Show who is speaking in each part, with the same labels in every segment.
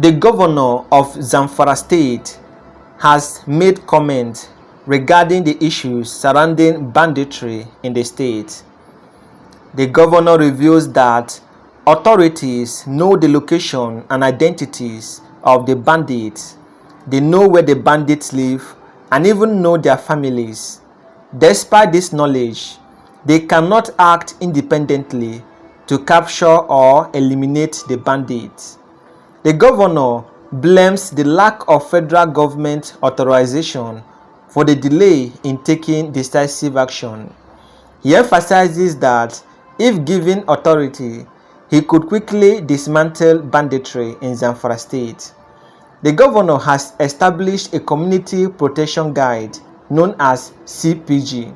Speaker 1: The governor of Zamfara state has made comments regarding the issues surrounding banditry in the state. The governor reveals that authorities know the location and identities of the bandits. They know where the bandits live and even know their families. Despite this knowledge, they cannot act independently to capture or eliminate the bandits. The governor blames the lack of federal government authorization for the delay in taking decisive action. He emphasizes that if given authority, he could quickly dismantle banditry in Zamfara state. The governor has established a community protection guide known as CPG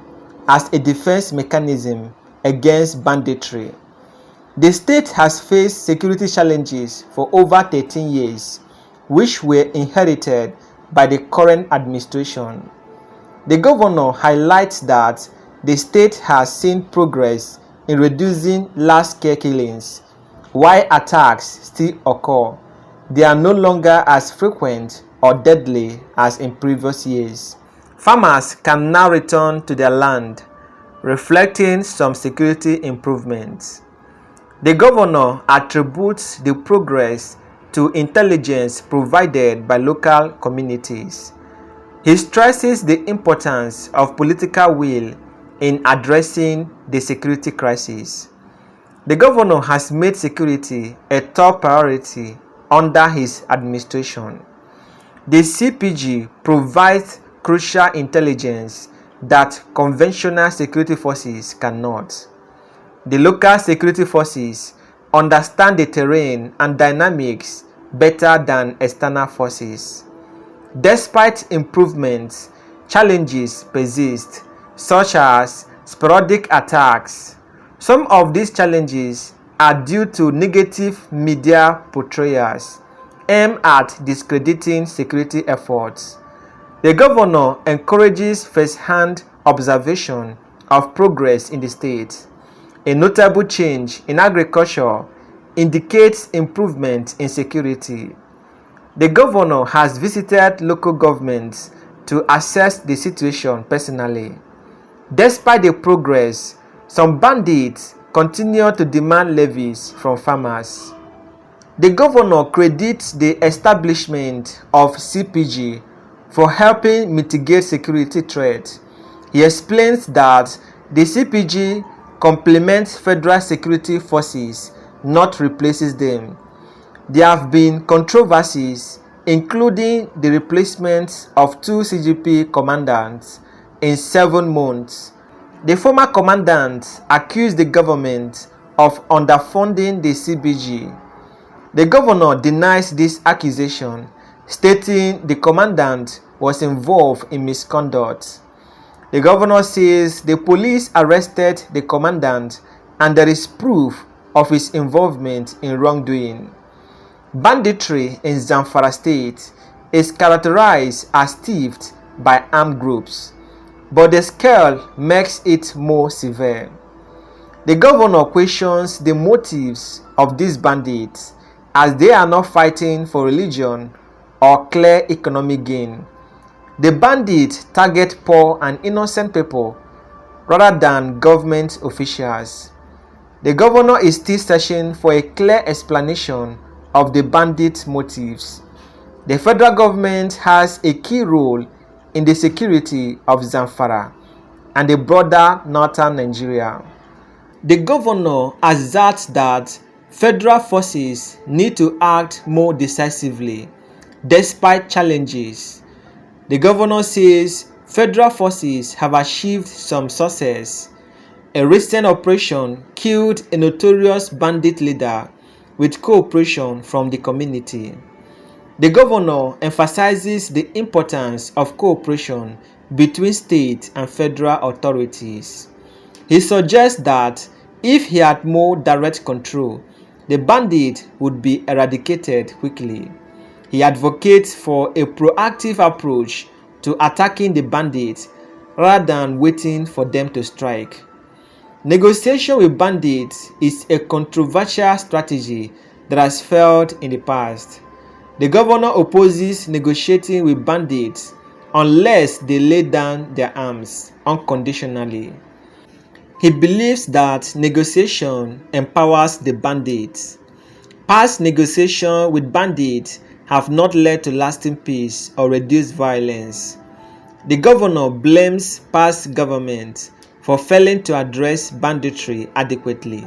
Speaker 1: as a defense mechanism against banditry. The state has faced security challenges for over 13 years, which were inherited by the current administration. The governor highlights that the state has seen progress in reducing large-scale killings. While attacks still occur, they are no longer as frequent or deadly as in previous years. Farmers can now return to their land, reflecting some security improvements. The governor attributes the progress to intelligence provided by local communities. He stresses the importance of political will in addressing the security crisis. The governor has made security a top priority under his administration. The CPG provides crucial intelligence that conventional security forces cannot. The local security forces understand the terrain and dynamics better than external forces. Despite improvements, challenges persist, such as sporadic attacks. Some of these challenges are due to negative media portrayals aimed at discrediting security efforts. The governor encourages first-hand observation of progress in the state. A notable change in agriculture indicates improvement in security. The governor has visited local governments to assess the situation personally. Despite the progress, some bandits continue to demand levies from farmers. The governor credits the establishment of CPG for helping mitigate security threats. He explains that the CPG complements federal security forces, not replaces them. There have been controversies, including the replacement of 2 CGP commandants in 7 months. The former commandant accused the government of underfunding the CPG. The governor denies this accusation, stating the commandant was involved in misconduct. The governor says the police arrested the commandant and there is proof of his involvement in wrongdoing. Banditry in Zamfara state is characterized as theft by armed groups, but the scale makes it more severe. The governor questions the motives of these bandits, as they are not fighting for religion or clear economic gain. The bandits target poor and innocent people rather than government officials. The governor is still searching for a clear explanation of the bandit motives. The federal government has a key role in the security of Zamfara and the broader northern Nigeria. The governor asserts that federal forces need to act more decisively despite challenges. The governor says federal forces have achieved some success. A recent operation killed a notorious bandit leader with cooperation from the community. The governor emphasizes the importance of cooperation between state and federal authorities. He suggests that if he had more direct control, the bandit would be eradicated quickly. He advocates for a proactive approach to attacking the bandits rather than waiting for them to strike. Negotiation with bandits is a controversial strategy that has failed in the past. The governor opposes negotiating with bandits unless they lay down their arms unconditionally. He believes that negotiation empowers the bandits. Past negotiations with bandits have not led to lasting peace or reduced violence. The governor blames past governments for failing to address banditry adequately.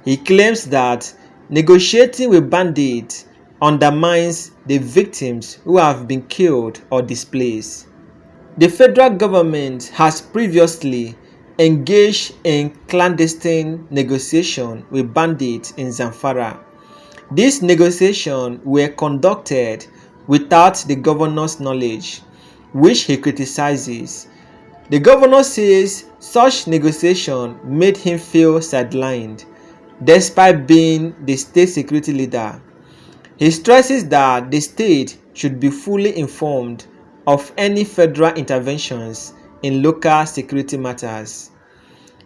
Speaker 1: He claims that negotiating with bandits undermines the victims who have been killed or displaced. The federal government has previously engaged in clandestine negotiation with bandits in Zamfara. These negotiations were conducted without the governor's knowledge, which he criticizes. The governor says such negotiation made him feel sidelined, despite being the state security leader. He stresses that the state should be fully informed of any federal interventions in local security matters.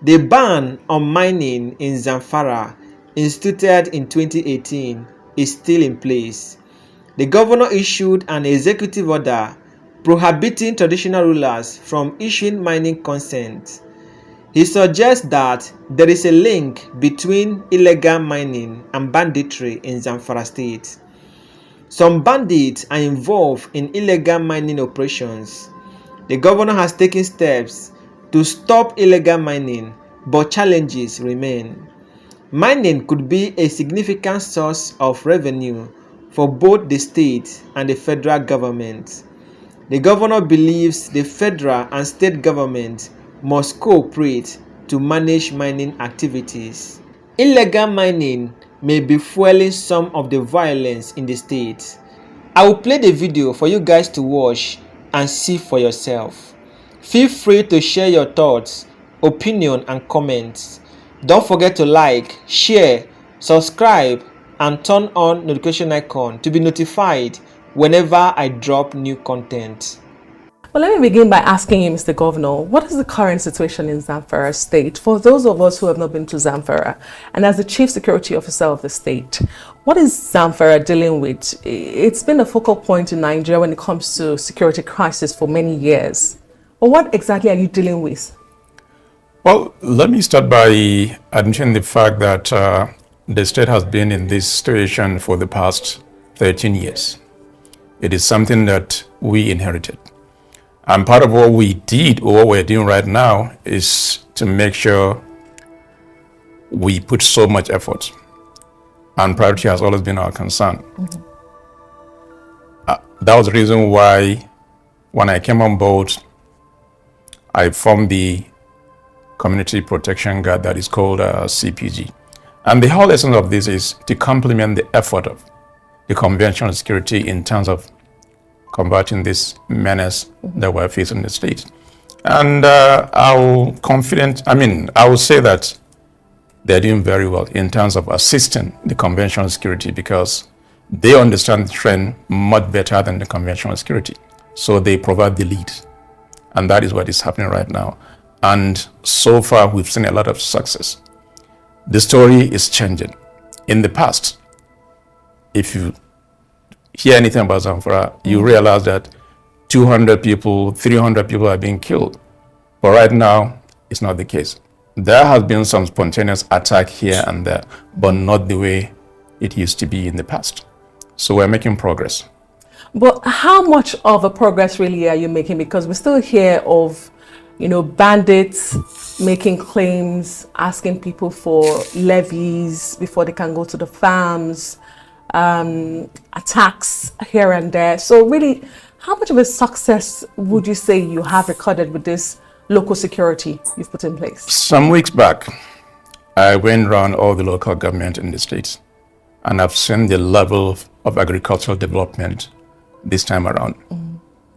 Speaker 1: The ban on mining in Zamfara, instituted in 2018, is still in place. The governor issued an executive order prohibiting traditional rulers from issuing mining consent. He suggests that there is a link between illegal mining and banditry in Zamfara state. Some bandits are involved in illegal mining operations. The governor has taken steps to stop illegal mining, but challenges remain. Mining could be a significant source of revenue for both the state and the federal government. The governor believes the federal and state government must cooperate to manage mining activities. Illegal mining may be fueling some of the violence in the state. I will play the video for you guys to watch and see for yourself. Feel free to share your thoughts, opinion and comments. Don't forget to like, share, subscribe and turn on notification icon to be notified whenever I drop new content.
Speaker 2: Well, let me begin by asking you, Mr. Governor, what is the current situation in Zamfara state? For those of us who have not been to Zamfara, and as the Chief Security Officer of the state, what is Zamfara dealing with? It's been a focal point in Nigeria when it comes to security crisis for many years. But what exactly are you dealing with?
Speaker 3: Well, let me start by admitting the fact that the state has been in this situation for the past 13 years. It is something that we inherited. And part of what we did, or what we're doing right now, is to make sure we put so much effort. And priority has always been our concern. Mm-hmm. That was the reason why, when I came on board, I formed the Community Protection Guard that is called CPG. And the whole essence of this is to complement the effort of the conventional security in terms of combating this menace that we're facing in the state. And I will say that they're doing very well in terms of assisting the conventional security because they understand the trend much better than the conventional security. So they provide the lead. And that is what is happening right now. And so far, we've seen a lot of success. The story is changing. In the past, if you hear anything about Zamfara, you realize that 200 people, 300 people are being killed. But right now, it's not the case. There has been some spontaneous attack here and there, but not the way it used to be in the past. So we're making progress.
Speaker 2: But how much of a progress really are you making? Because we still hear of, bandits making claims, asking people for levies before they can go to the farms, attacks here and there. So really, how much of a success would you say you have recorded with this local security you've put in place?
Speaker 3: Some weeks back, I went around all the local government in the states, and I've seen the level of agricultural development this time around,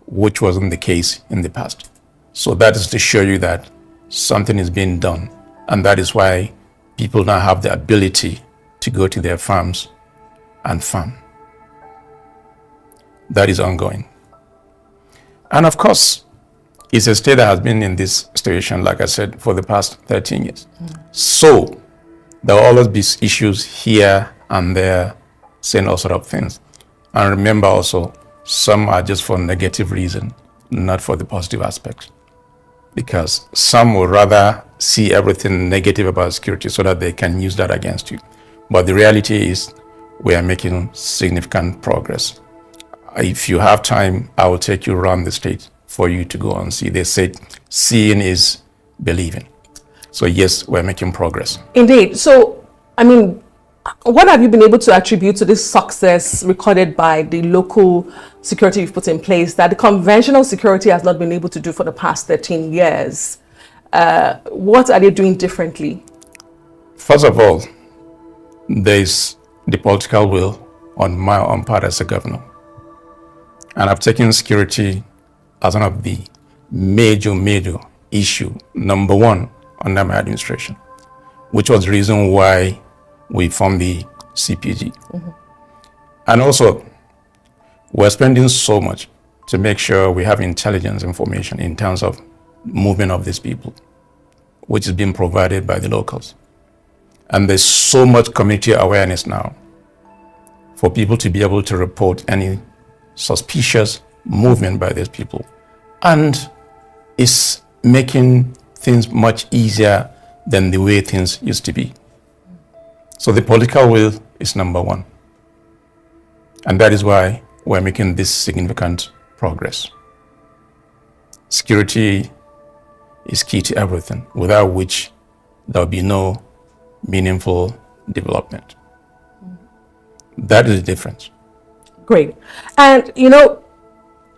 Speaker 3: which wasn't the case in the past. So that is to show you that something is being done, and that is why people now have the ability to go to their farms and farm. That is ongoing. And of course, it's a state that has been in this situation, like I said, for the past 13 years. So there will always be issues here and there, saying all sort of things. And remember also, some are just for negative reason, not for the positive aspect. Because some would rather see everything negative about security so that they can use that against you. But the reality is we are making significant progress. If you have time, I will take you around the state for you to go and see. They say seeing is believing. So yes, we're making progress.
Speaker 2: Indeed. So, I mean, what have you been able to attribute to this success recorded by the local security you've put in place that the conventional security has not been able to do for the past 13 years? What are they doing differently?
Speaker 3: First of all, there's the political will on my own part as a governor. And I've taken security as one of the major issue, number one, under my administration, which was the reason why we formed the CPG. Mm-hmm. And also, we're spending so much to make sure we have intelligence information in terms of movement of these people, which is being provided by the locals. And there's so much community awareness now for people to be able to report any suspicious movement by these people. And it's making things much easier than the way things used to be. So the political will is number one. And that is why we're making this significant progress. Security is key to everything, without which there will be no meaningful development. That is the difference.
Speaker 2: Great. And, you know,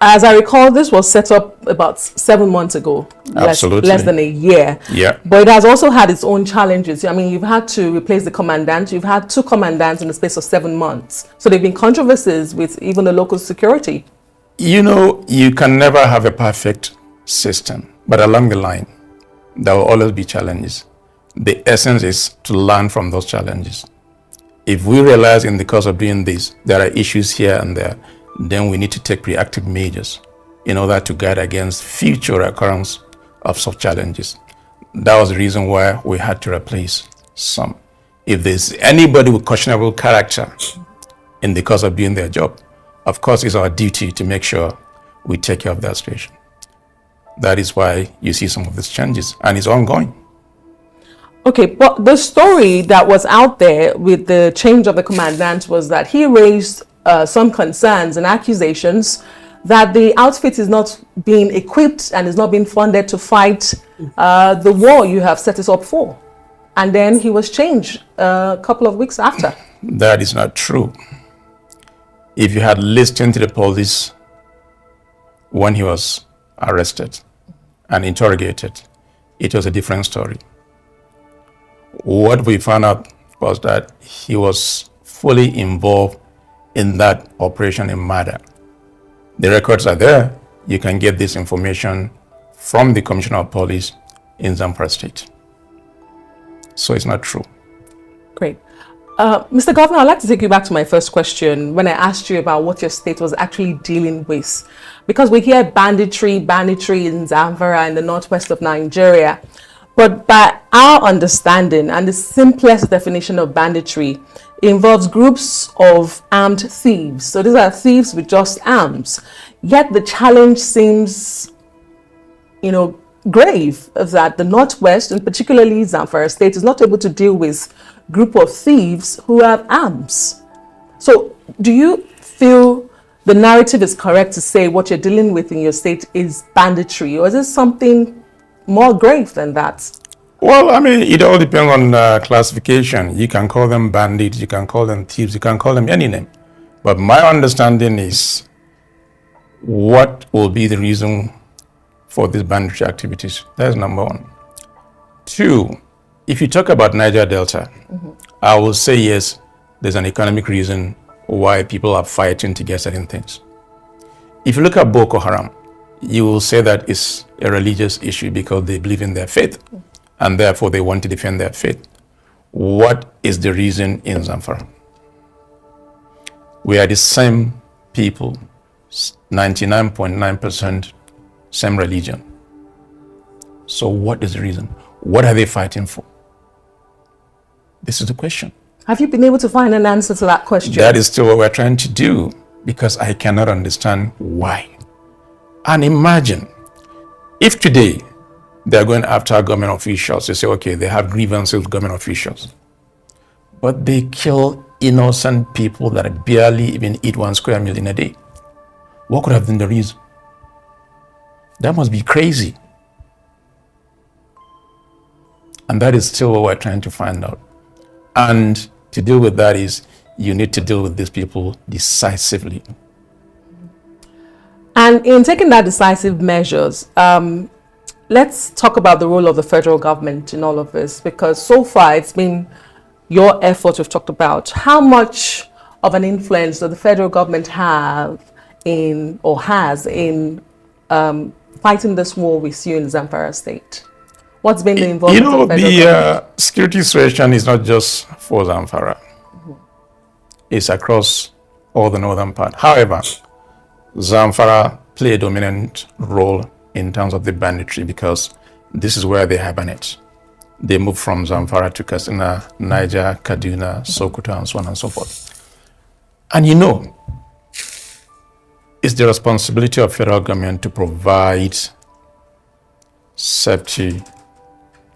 Speaker 2: as I recall, this was set up about 7 months ago.
Speaker 3: Absolutely.
Speaker 2: Less than a year.
Speaker 3: Yeah.
Speaker 2: But it has also had its own challenges. I mean, you've had to replace the commandant. You've had 2 commandants in the space of 7 months. So there have been controversies with even the local security.
Speaker 3: You know, you can never have a perfect system. But along the line, there will always be challenges. The essence is to learn from those challenges. If we realize in the course of doing this, there are issues here and there, then we need to take reactive measures in order to guard against future occurrence of such challenges. That was the reason why we had to replace some. If there's anybody with questionable character in the course of doing their job, of course it's our duty to make sure we take care of that situation. That is why you see some of these changes, and it's ongoing.
Speaker 2: Okay, but the story that was out there with the change of the commandant was that he raised some concerns and accusations that the outfit is not being equipped and is not being funded to fight the war you have set us up for. And then he was changed a couple of weeks after.
Speaker 3: That is not true. If you had listened to the police when he was arrested and interrogated, it was a different story. What we found out was that he was fully involved in that operation in murder. The records are there. You can get this information from the Commissioner of Police in Zamfara State. So it's not true.
Speaker 2: Great. Mr. Governor, I'd like to take you back to my first question when I asked you about what your state was actually dealing with. Because we hear banditry in Zamfara in the northwest of Nigeria. But by our understanding, and the simplest definition of banditry, involves groups of armed thieves. So these are thieves with just arms. Yet the challenge seems, grave, that the Northwest, and particularly Zamfara State, is not able to deal with a group of thieves who have arms. So do you feel the narrative is correct to say what you're dealing with in your state is banditry, or is it something more grave than that?
Speaker 3: Well, I mean, it all depends on classification. You can call them bandits, you can call them thieves, you can call them any name. But my understanding is what will be the reason for these banditry activities. That's number one. 2, if you talk about Niger Delta, I will say yes, there's an economic reason why people are fighting to get certain things. If you look at Boko Haram, you will say that it's a religious issue because they believe in their faith and therefore they want to defend their faith. What is the reason in Zamfara? We are the same people, 99.9% same religion. So what is the reason? What are they fighting for? This is the question.
Speaker 2: Have you been able to find an answer to that question?
Speaker 3: That is still what we're trying to do. because I cannot understand why. And imagine if today they're going after government officials, they say, okay, they have grievances with government officials, but they kill innocent people that barely even eat 1 square meal in a day. What could have been the reason? That must be crazy. And that is still what we're trying to find out. And to deal with that is you need to deal with these people decisively.
Speaker 2: And in taking that decisive measures, let's talk about the role of the federal government in all of this, because so far it's been your effort we've talked about. How much of an influence does the federal government have in, or has in, fighting this war with you in Zamfara state? What's been the involvement of the federal government?
Speaker 3: The security situation is not just for Zamfara. It's across all the northern part. However, Zamfara play a dominant role in terms of the banditry because this is where they hibernate. They move from Zamfara to Katsina, Niger, Kaduna, Sokoto, and so on and so forth. And you know, it's the responsibility of federal government to provide safety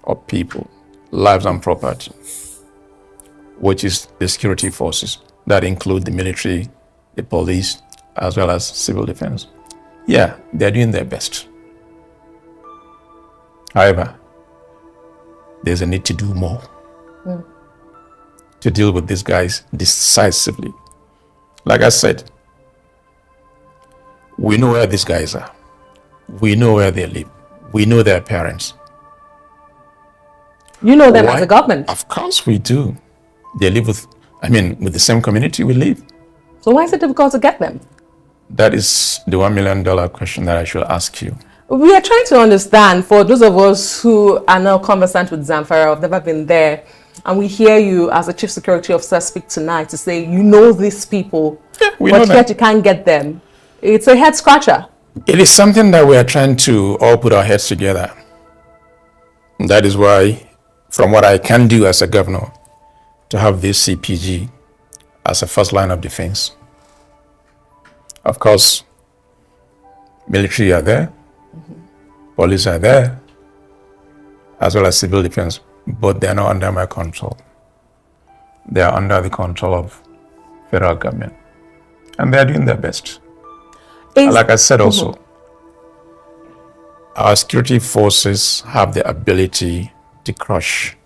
Speaker 3: of people, lives and property, which is the security forces that include the military, the police, as well as civil defense. Yeah, they're doing their best. However, there's a need to do more to deal with these guys decisively. Like I said, we know where these guys are. We know where they live. We know their parents.
Speaker 2: You know them as a government.
Speaker 3: Of course we do. They live with the same community we live.
Speaker 2: So why is it difficult to get them?
Speaker 3: That is the $1 million question that I should ask you.
Speaker 2: We are trying to understand, for those of us who are now conversant with Zamfara, have never been there, and we hear you as a chief security officer speak tonight to say, you know these people, but yet you can't get them. It's a head scratcher.
Speaker 3: It is something that we are trying to all put our heads together. That is why, from what I can do as a governor, to have this CPG as a first line of defense. Of course, military are there, police are there, as well as civil defense, but they are not under my control. They are under the control of federal government, and they are doing their best. Like I said also, our security forces have the ability to crush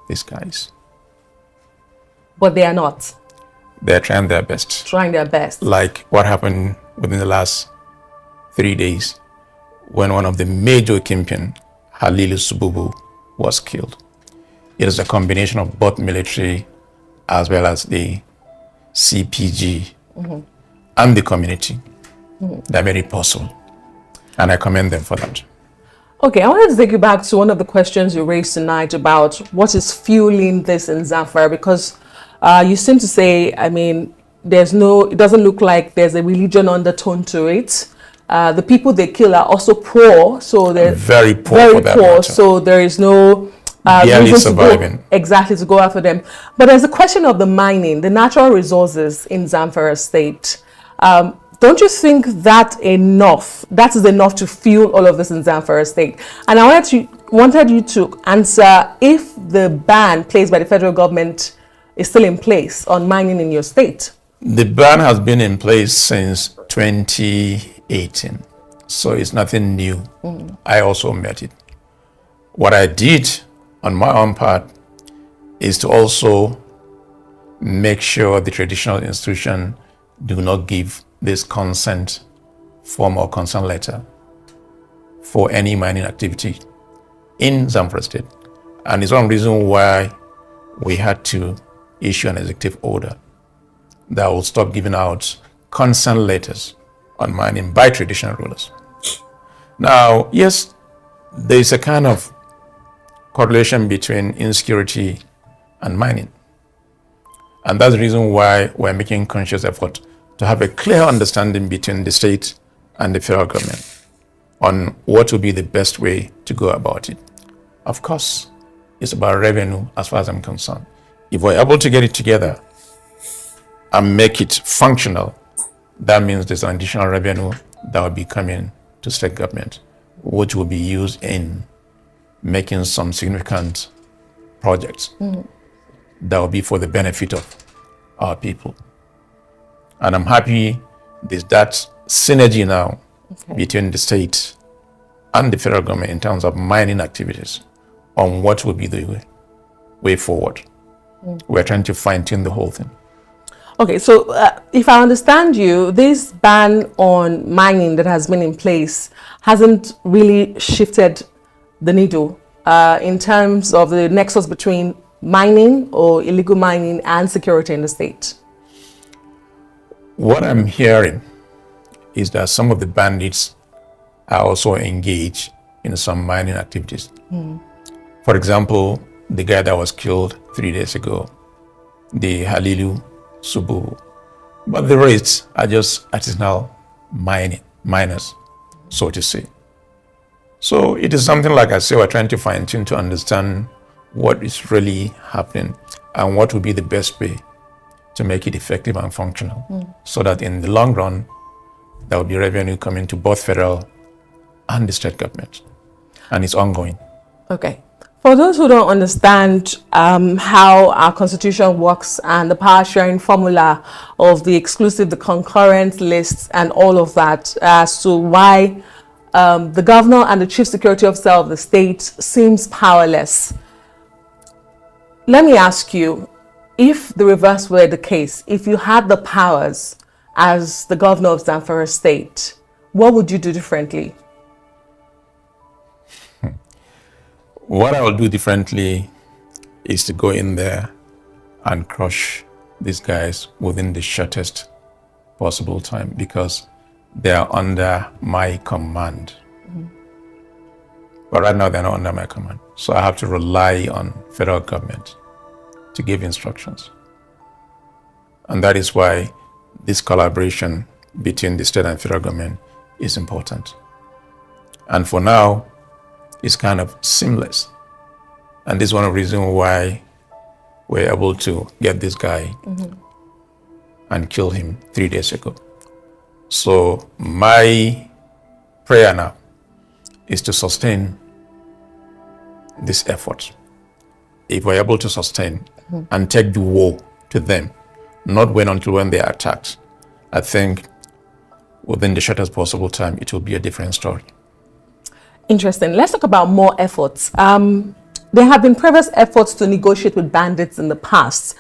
Speaker 3: these guys.
Speaker 2: But they are not.
Speaker 3: They're trying their best.
Speaker 2: Trying their best.
Speaker 3: Like what happened within the last 3 days when one of the major kingpin, Halilu Sububu, was killed. It is a combination of both military as well as the CPG and the community that made it possible. And I commend them for that.
Speaker 2: Okay, I wanted to take you back to one of the questions you raised tonight about what is fueling this in Zamfara, because you seem to say, it doesn't look like there's a religion undertone to it. The people they kill are also poor, so they're
Speaker 3: very poor,
Speaker 2: so there is no
Speaker 3: barely surviving.
Speaker 2: To go after them. But there's a question of the mining, the natural resources in Zamfara state. Don't you think that is enough to fuel all of this in Zamfara state? And I wanted you to answer if the ban placed by the federal government is still in place on mining in your state.
Speaker 3: The ban has been in place since 2018, so it's nothing new. I also met it. What I did on my own part is to also make sure the traditional institution do not give this consent form or consent letter for any mining activity in Zamfara state. And it's one reason why we had to issue an executive order that will stop giving out consent letters on mining by traditional rulers. Now, yes, there is a kind of correlation between insecurity and mining. And that's the reason why we're making conscious effort to have a clear understanding between the state and the federal government on what will be the best way to go about it. Of course, it's about revenue as far as I'm concerned. If we're able to get it together and make it functional, that means there's an additional revenue that will be coming to state government, which will be used in making some significant projects that will be for the benefit of our people. And I'm happy there's that synergy now between the state and the federal government in terms of mining activities on what will be the way forward. We're trying to fine-tune the whole thing.
Speaker 2: Okay, so if I understand you, this ban on mining that has been in place hasn't really shifted the needle in terms of the nexus between mining or illegal mining and security in the state.
Speaker 3: What I'm hearing is that some of the bandits are also engaged in some mining activities. For example, the guy that was killed 3 days ago, the Halilu Subu. But the rest are just artisanal miners, so to say. So it is something, like I say, we're trying to fine tune to understand what is really happening and what would be the best way to make it effective and functional, so that in the long run, there will be revenue coming to both federal and the state government. And it's ongoing.
Speaker 2: Okay. For those who don't understand how our constitution works and the power sharing formula of the exclusive, the concurrent lists and all of that, as to why the governor and the chief security officer of the state seems powerless. Let me ask you, if the reverse were the case, if you had the powers as the governor of Zamfara state, what would you do differently?
Speaker 3: What I will do differently is to go in there and crush these guys within the shortest possible time, because they are under my command. But right now they're not under my command. So I have to rely on federal government to give instructions. And that is why this collaboration between the state and federal government is important. And for now, it's kind of seamless. And this is one of the reasons why we're able to get this guy and kill him 3 days ago. So my prayer now is to sustain this effort. If we're able to sustain and take the war to them, not wait until when they are attacked, I think within the shortest possible time, it will be a different story.
Speaker 2: Interesting. Let's talk about more efforts. There have been previous efforts to negotiate with bandits in the past.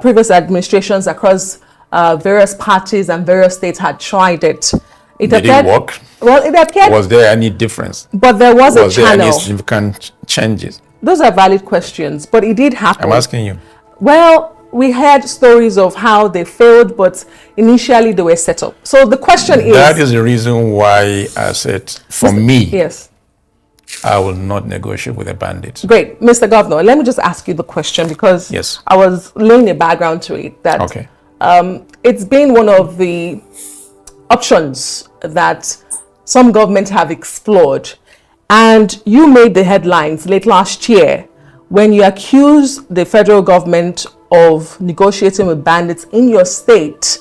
Speaker 2: Previous administrations across various parties and various states had tried it.
Speaker 3: Did it work?
Speaker 2: Well, it appeared.
Speaker 3: Was there any difference?
Speaker 2: But there was a channel.
Speaker 3: Was there any significant changes?
Speaker 2: Those are valid questions, but it did happen.
Speaker 3: I'm asking you.
Speaker 2: Well, we heard stories of how they failed, but initially they were set up. So the question is...
Speaker 3: That is the reason why I said, for me,
Speaker 2: yes,
Speaker 3: I will not negotiate with a bandit.
Speaker 2: great. Mr. Governor, let me just ask you the question, because
Speaker 3: Yes.
Speaker 2: I was laying a background to it. That
Speaker 3: Okay.
Speaker 2: It's been one of the options that some governments have explored. And you made the headlines late last year when you accused the federal government of negotiating with bandits in your state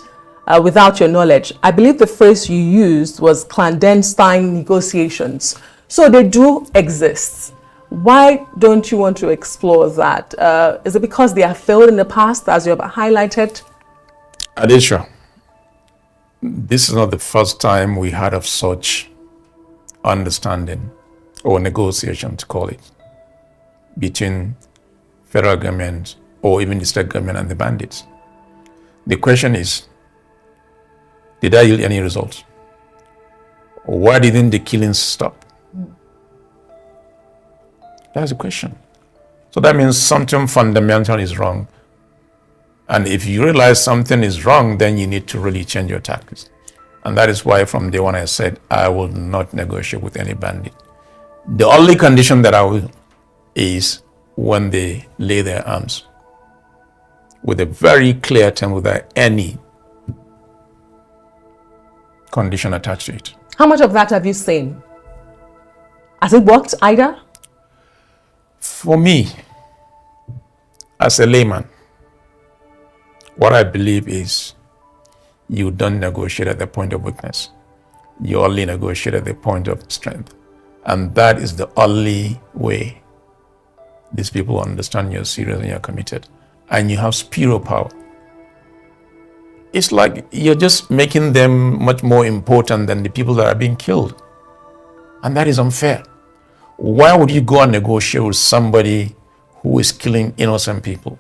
Speaker 2: without your knowledge. I believe the phrase you used was clandestine negotiations. So they do exist. Why don't you want to explore that? Is it because they have failed in the past, as you have highlighted?
Speaker 3: Adesha, this is not the first time we had of such understanding or negotiation, to call it, between federal government or even the state government and the bandits. The question is, did that yield any results? Why didn't the killings stop? That's the question. So that means something fundamental is wrong. And if you realize something is wrong, then you need to really change your tactics. And that is why from day one I said, I will not negotiate with any bandit. The only condition that I will is when they lay their arms with a very clear term without any condition attached to it.
Speaker 2: How much of that have you seen? Has it worked either?
Speaker 3: For me, as a layman, what I believe is you don't negotiate at the point of weakness. You only negotiate at the point of strength. And that is the only way these people understand you're serious and you're committed. And you have spiritual power. It's like you're just making them much more important than the people that are being killed. And that is unfair. Why would you go and negotiate with somebody who is killing innocent people?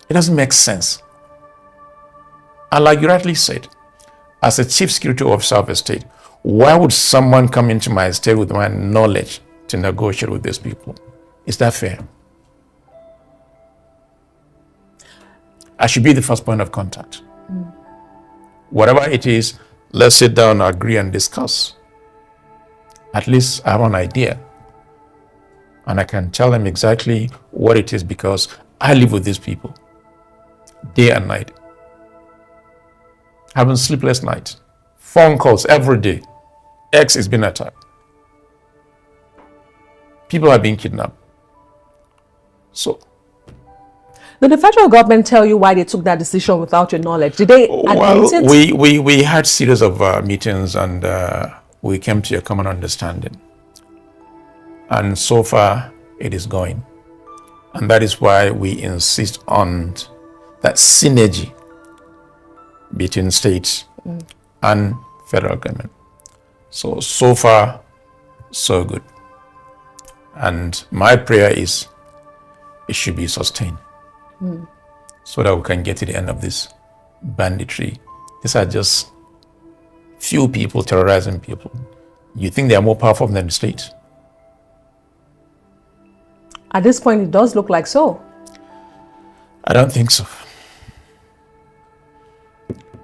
Speaker 3: It doesn't make sense. And like you rightly said, as a chief security officer of a state, why would someone come into my state with my knowledge to negotiate with these people? Is that fair? I should be the first point of contact. Whatever it is, let's sit down, agree, and discuss. At least I have an idea. And I can tell them exactly what it is because I live with these people day and night. Having sleepless nights, phone calls every day. X is being attacked. People are being kidnapped. So,
Speaker 2: did the federal government tell you why they took that decision without your knowledge? Did they admit it?
Speaker 3: We had series of meetings and we came to a common understanding. And so far, it is going. And that is why we insist on that synergy between states and federal government. So far, so good. And my prayer is it should be sustained so that we can get to the end of this banditry. These are just few people terrorizing people. You think they are more powerful than the state?
Speaker 2: At this point, it does look like so.
Speaker 3: I don't think so.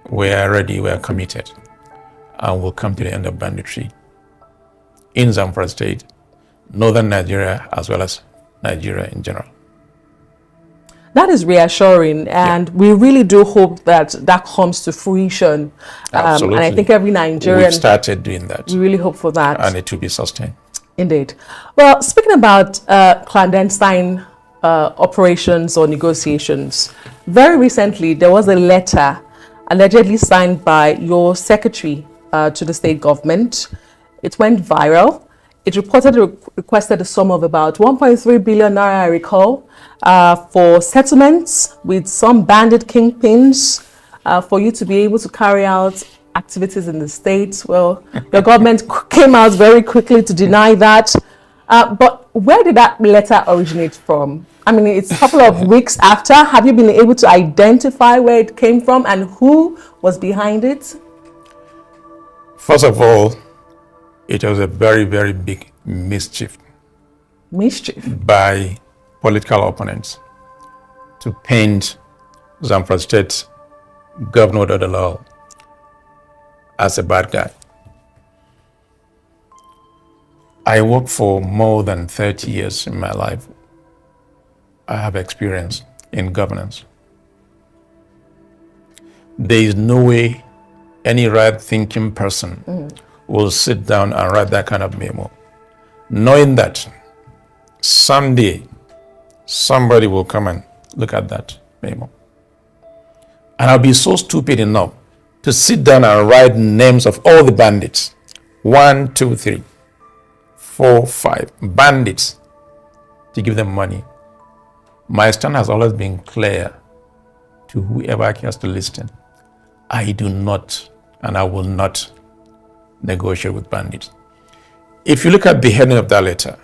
Speaker 3: We are ready, we are committed, and we'll come to the end of banditry in Zamfara State, northern Nigeria, as well as Nigeria in general.
Speaker 2: That is reassuring, and we really do hope that that comes to fruition.
Speaker 3: Absolutely.
Speaker 2: And I think every Nigerian...
Speaker 3: We've started doing that.
Speaker 2: We really hope for that.
Speaker 3: And it will be sustained.
Speaker 2: Indeed. Well, speaking about clandestine operations or negotiations, very recently there was a letter allegedly signed by your secretary to the state government. It went viral. It requested a sum of about 1.3 billion naira, I recall, for settlements with some bandit kingpins for you to be able to carry out activities in the state. Well, your government came out very quickly to deny that. But where did that letter originate from? I mean, it's a couple of weeks after. Have you been able to identify where it came from and who was behind it?
Speaker 3: First of all, it was a very, very big mischief.
Speaker 2: Mischief?
Speaker 3: By political opponents to paint Zamfara State Governor Dodolal as a bad guy. I worked for more than 30 years in my life. I have experience in governance. There is no way any right-thinking person will sit down and write that kind of memo, knowing that someday somebody will come and look at that memo. And I'll be so stupid enough to sit down and write names of all the bandits. 1, 2, 3, 4, 5 bandits to give them money. My stand has always been clear to whoever cares to listen. I do not and I will not negotiate with bandits. If you look at the heading of that letter,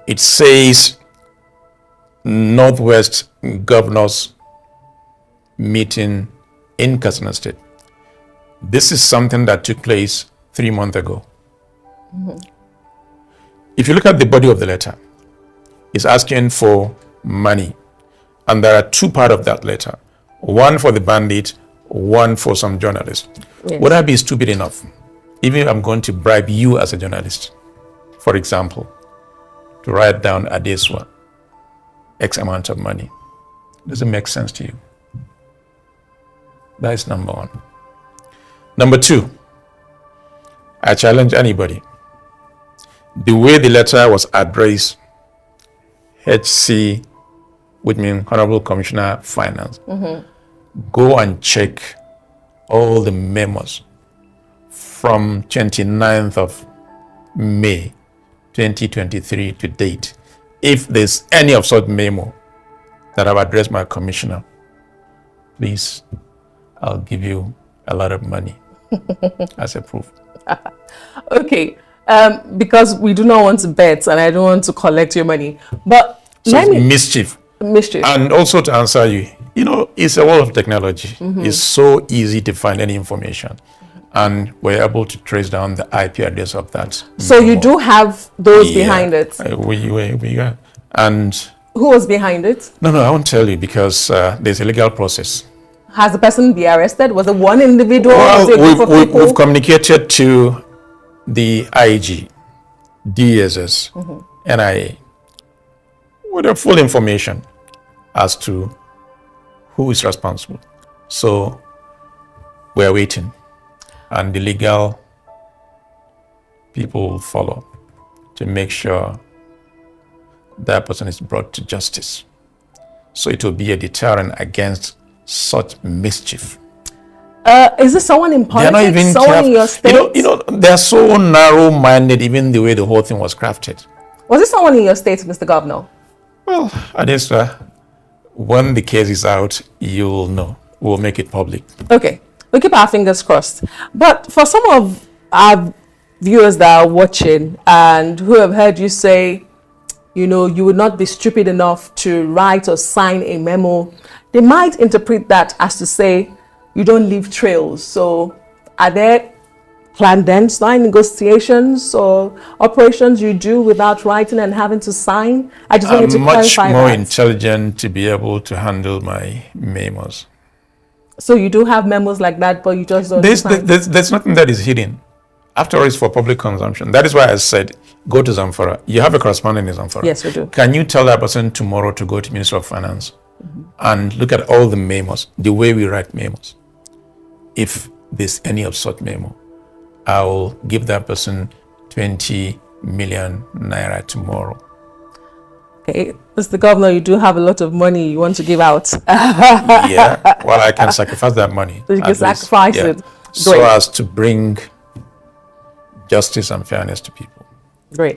Speaker 3: it says Northwest Governors Meeting in Katsina State. This is something that took place 3 months ago. If you look at the body of the letter, it's asking for money. And there are two parts of that letter. One for the bandit, one for some journalists.
Speaker 2: Yes.
Speaker 3: Would I be stupid enough, even if I'm going to bribe you as a journalist, for example, to write down Adeswa, X amount of money? Does it make sense to you? That is number one. Number two, I challenge anybody. The way the letter was addressed, HC, which means Honorable Commissioner Finance, go and check all the memos from 29th of May 2023 to date. If there's any of such memo that I've addressed my commissioner, please, I'll give you a lot of money as a proof.
Speaker 2: Okay, because we do not want to bet and I don't want to collect your money. But
Speaker 3: So
Speaker 2: let
Speaker 3: it's
Speaker 2: me...
Speaker 3: mischief.
Speaker 2: Mischief.
Speaker 3: And also to answer you, it's a world of technology. It's so easy to find any information. And we're able to trace down the IP address of that.
Speaker 2: So you do have those behind it?
Speaker 3: We got. And
Speaker 2: who was behind it?
Speaker 3: No, I won't tell you because there's a legal process.
Speaker 2: Has the person been arrested? Was it one individual?
Speaker 3: Well,
Speaker 2: was it a group of people?
Speaker 3: we've communicated to the IG, DSS, NIA with the full information as to who is responsible. So we're waiting, and the legal people will follow to make sure that person is brought to justice. So it will be a deterrent against such mischief.
Speaker 2: Is this someone in politics?
Speaker 3: They're not even
Speaker 2: someone in your state?
Speaker 3: They're so narrow-minded, even the way the whole thing was crafted.
Speaker 2: Was it someone in your state, Mr. Governor?
Speaker 3: Well, Adesra, when the case is out, you'll know. We'll make it public.
Speaker 2: Okay, we keep our fingers crossed. But for some of our viewers that are watching and who have heard you say, you would not be stupid enough to write or sign a memo, they might interpret that as to say you don't leave trails. So are there clandestine negotiations or operations you do without writing and having to sign? I just wanted to clarify that.
Speaker 3: I'm much more intelligent to be able to handle my memos.
Speaker 2: So you do have memos like that, but you just don't sign?
Speaker 3: There's nothing that is hidden. After all, it's for public consumption. That is why I said, go to Zamfara. You have a correspondent in Zamfara.
Speaker 2: Yes, we do.
Speaker 3: Can you tell that person tomorrow to go to Minister of Finance and look at all the memos, the way we write memos? If there's any of such memo, I will give that person 20 million naira tomorrow.
Speaker 2: Okay, Mr. Governor, you do have a lot of money you want to give out.
Speaker 3: Yeah, well, I can sacrifice that money.
Speaker 2: So you can sacrifice it. Great.
Speaker 3: So as to bring justice and fairness to people.
Speaker 2: Great.